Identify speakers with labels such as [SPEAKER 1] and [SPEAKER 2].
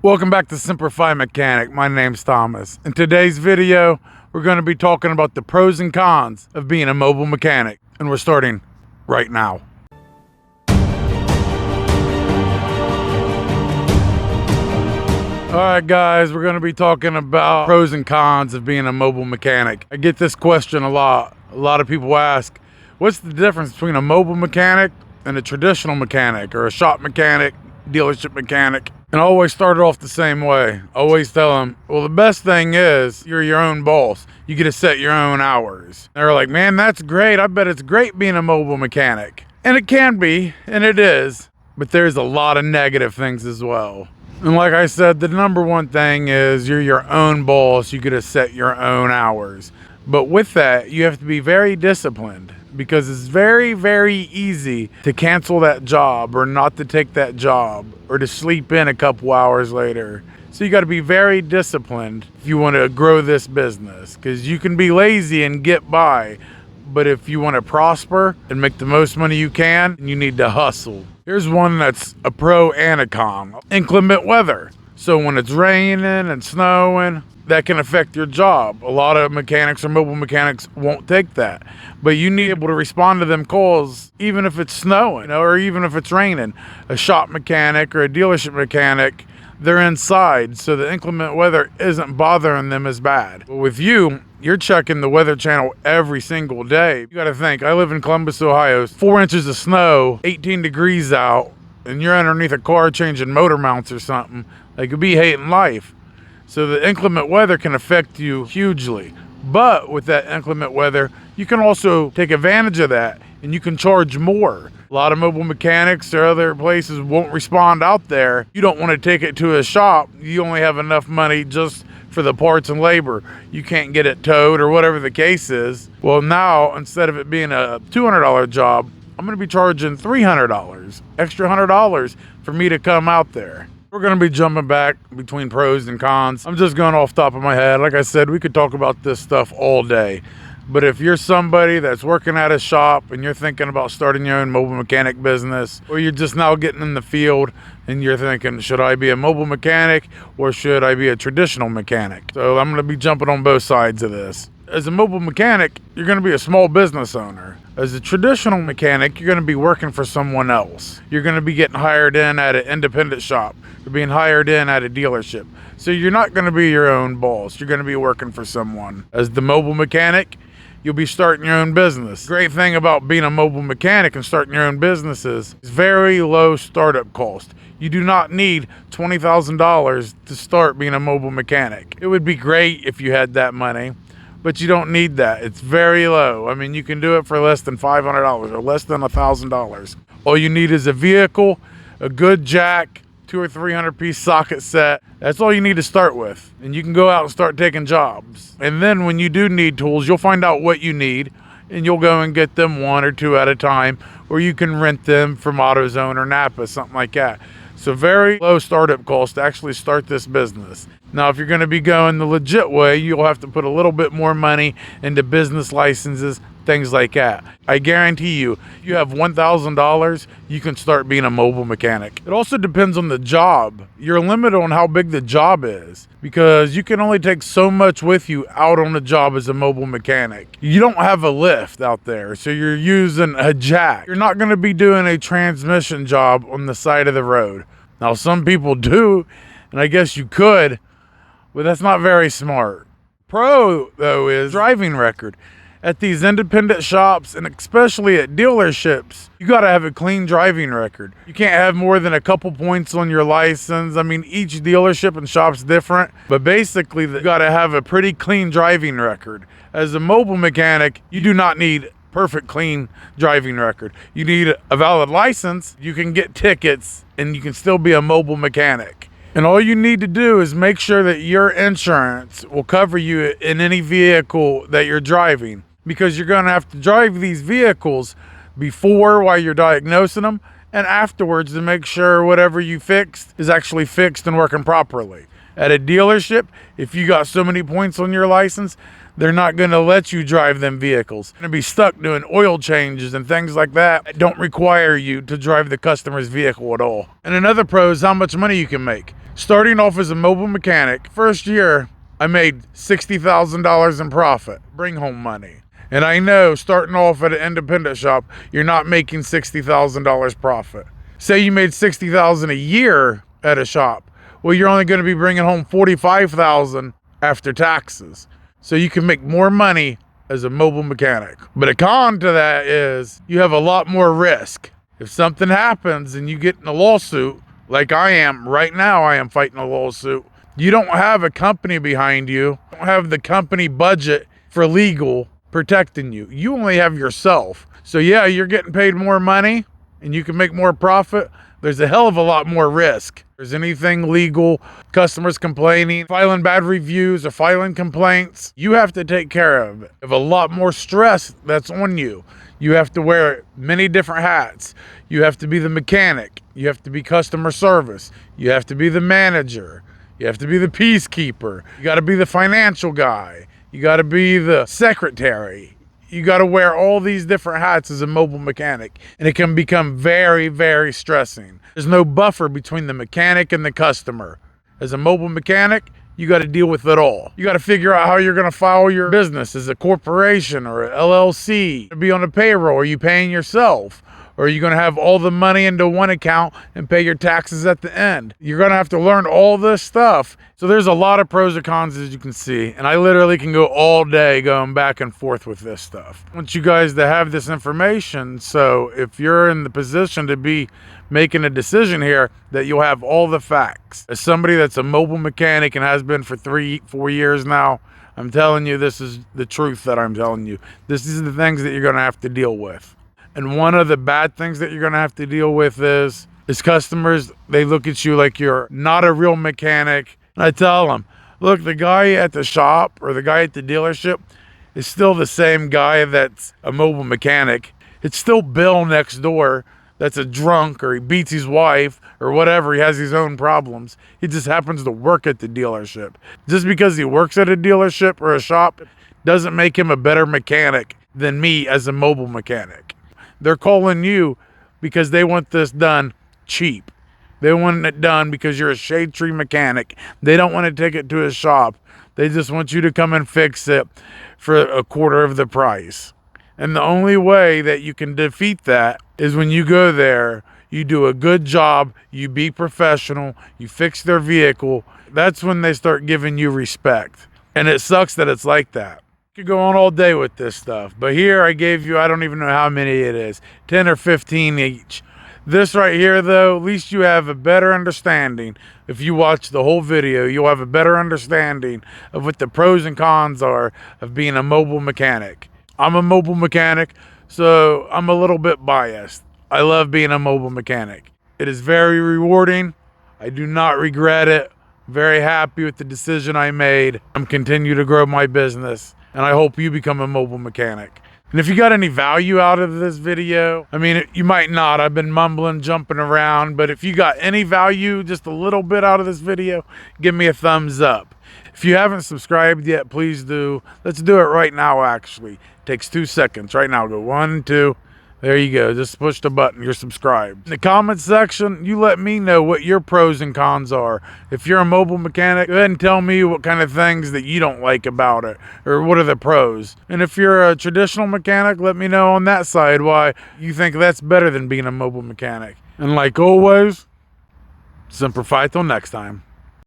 [SPEAKER 1] Welcome back to Simplify Mechanic. My name's Thomas. In today's video, we're going to be talking about the pros and cons of being a mobile mechanic. And we're starting right now. Alright guys, we're going to be talking about pros and cons of being a mobile mechanic. I get this question a lot. A lot of people ask, what's the difference between a mobile mechanic and a traditional mechanic, or a shop mechanic, dealership mechanic? And I always start it off the same way. I always tell them, well, the best thing is you're your own boss. You get to set your own hours. They're like, man, that's great. I bet it's great being a mobile mechanic. And it can be, and it is, but there's a lot of negative things as well. And like I said, the number one thing is you're your own boss. You get to set your own hours. But with that, you have to be very disciplined, because it's very, very easy to cancel that job or not to take that job or to sleep in a couple hours later. So you got to be very disciplined if you want to grow this business, because you can be lazy and get by. But if you want to prosper and make the most money you can, you need to hustle. Here's one that's a pro and a con. Inclement weather. So when it's raining and snowing, that can affect your job. A lot of mechanics or mobile mechanics won't take that. But you need to be able to respond to them calls even if it's snowing, or even if it's raining. A shop mechanic or a dealership mechanic, they're inside, so the inclement weather isn't bothering them as bad. But with you, you're checking the Weather Channel every single day. You gotta think, I live in Columbus, Ohio, 4 inches of snow, 18 degrees out, and you're underneath a car changing motor mounts or something. Like, you'd be hating life. So the inclement weather can affect you hugely. But with that inclement weather, you can also take advantage of that, and you can charge more. A lot of mobile mechanics or other places won't respond out there. You don't want to take it to a shop. You only have enough money just for the parts and labor. You can't get it towed or whatever the case is. Well, now, instead of it being a $200 job, I'm going to be charging $300, extra $100 for me to come out there. We're going to be jumping back between pros and cons. I'm just going off the top of my head. Like I said, we could talk about this stuff all day. But if you're somebody that's working at a shop and you're thinking about starting your own mobile mechanic business, or you're just now getting in the field and you're thinking, should I be a mobile mechanic or should I be a traditional mechanic? So I'm going to be jumping on both sides of this. As a mobile mechanic, you're going to be a small business owner. As a traditional mechanic, you're going to be working for someone else. You're going to be getting hired in at an independent shop. You're being hired in at a dealership. So you're not going to be your own boss. You're going to be working for someone. As the mobile mechanic, you'll be starting your own business. Great thing about being a mobile mechanic and starting your own business is very low startup cost. You do not need $20,000 to start being a mobile mechanic. It would be great if you had that money, but you don't need that. It's very low. I mean, you can do it for less than $500 or less than $1,000. All you need is a vehicle, a good jack, 200 or 300 piece socket set. That's all you need to start with. And you can go out and start taking jobs. And then when you do need tools, you'll find out what you need and you'll go and get them 1 or 2 at a time, or you can rent them from AutoZone or Napa, something like that. So very low startup cost to actually start this business. Now, if you're going to be going the legit way, you'll have to put a little bit more money into business licenses, things like that. I guarantee you, you have $1,000, you can start being a mobile mechanic. It also depends on the job. You're limited on how big the job is, because you can only take so much with you out on the job as a mobile mechanic. You don't have a lift out there, so you're using a jack. You're not going to be doing a transmission job on the side of the road. Now, some people do, and I guess you could, but that's not very smart. Pro, though, is driving record. At these independent shops, and especially at dealerships, you got to have a clean driving record. You can't have more than a couple points on your license. I mean, each dealership and shop's different, but basically you got to have a pretty clean driving record. As a mobile mechanic, you do not need perfect clean driving record. You need a valid license. You can get tickets and you can still be a mobile mechanic. And all you need to do is make sure that your insurance will cover you in any vehicle that you're driving, because you're going to have to drive these vehicles before, while you're diagnosing them, and afterwards to make sure whatever you fixed is actually fixed and working properly. At a dealership, if you got so many points on your license, they're not going to let you drive them vehicles. You're going to be stuck doing oil changes and things like that don't require you to drive the customer's vehicle at all. And another pro is how much money you can make. Starting off as a mobile mechanic, first year, I made $60,000 in profit, bring home money. And I know starting off at an independent shop, you're not making $60,000 profit. Say you made $60,000 a year at a shop. Well, you're only going to be bringing home $45,000 after taxes. So you can make more money as a mobile mechanic. But a con to that is you have a lot more risk. If something happens and you get in a lawsuit, like I am right now, I am fighting a lawsuit. You don't have a company behind you. You don't have the company budget for legal protecting you. You only have yourself. So yeah, you're getting paid more money and you can make more profit. There's a hell of a lot more risk. There's anything legal, customers complaining, filing bad reviews or filing complaints, you have to take care of it. You have a lot more stress that's on you. You have to wear many different hats. You have to be the mechanic. You have to be customer service. You have to be the manager. You have to be the peacekeeper. You got to be the financial guy. You got to be the secretary. You got to wear all these different hats as a mobile mechanic, and it can become very, very stressing. There's no buffer between the mechanic and the customer. As a mobile mechanic, you got to deal with it all. You got to figure out how you're going to file your business as a corporation or an LLC. To be on the payroll, are you paying yourself? Or are you going to have all the money into one account and pay your taxes at the end? You're going to have to learn all this stuff. So there's a lot of pros and cons, as you can see. And I literally can go all day going back and forth with this stuff. I want you guys to have this information. So if you're in the position to be making a decision here, that you'll have all the facts. As somebody that's a mobile mechanic and has been for 3-4 years now, I'm telling you, this is the truth that I'm telling you. This is the things that you're going to have to deal with. And one of the bad things that you're going to have to deal with is customers, they look at you like you're not a real mechanic. And I tell them, look, the guy at the shop or the guy at the dealership is still the same guy that's a mobile mechanic. It's still Bill next door that's a drunk, or he beats his wife or whatever. He has his own problems. He just happens to work at the dealership. Just because he works at a dealership or a shop doesn't make him a better mechanic than me as a mobile mechanic. They're calling you because they want this done cheap. They want it done because you're a shade tree mechanic. They don't want to take it to a shop. They just want you to come and fix it for a quarter of the price. And the only way that you can defeat that is when you go there, you do a good job, you be professional, you fix their vehicle. That's when they start giving you respect. And it sucks that it's like that. Could go on all day with this stuff, but here I gave you, I don't even know how many it is, 10 or 15 each. This right here though, at least you have a better understanding. If you watch the whole video, you'll have a better understanding of what the pros and cons are of being a mobile mechanic. I'm a mobile mechanic, so I'm a little bit biased. I love being a mobile mechanic. It is very rewarding. I do not regret it. Very happy with the decision I made. I'm continue to grow my business. And I hope you become a mobile mechanic. And if you got any value out of this video, I mean, you might not. I've been mumbling, jumping around. But if you got any value, just a little bit out of this video, give me a thumbs up. If you haven't subscribed yet, please do. Let's do it right now, actually. It takes 2 seconds. Right now, go 1, 2. There you go. Just push the button. You're subscribed. In the comment section, you let me know what your pros and cons are. If you're a mobile mechanic, go ahead and tell me what kind of things that you don't like about it, or what are the pros. And if you're a traditional mechanic, let me know on that side why you think that's better than being a mobile mechanic. And like always, Semper Fi till next time.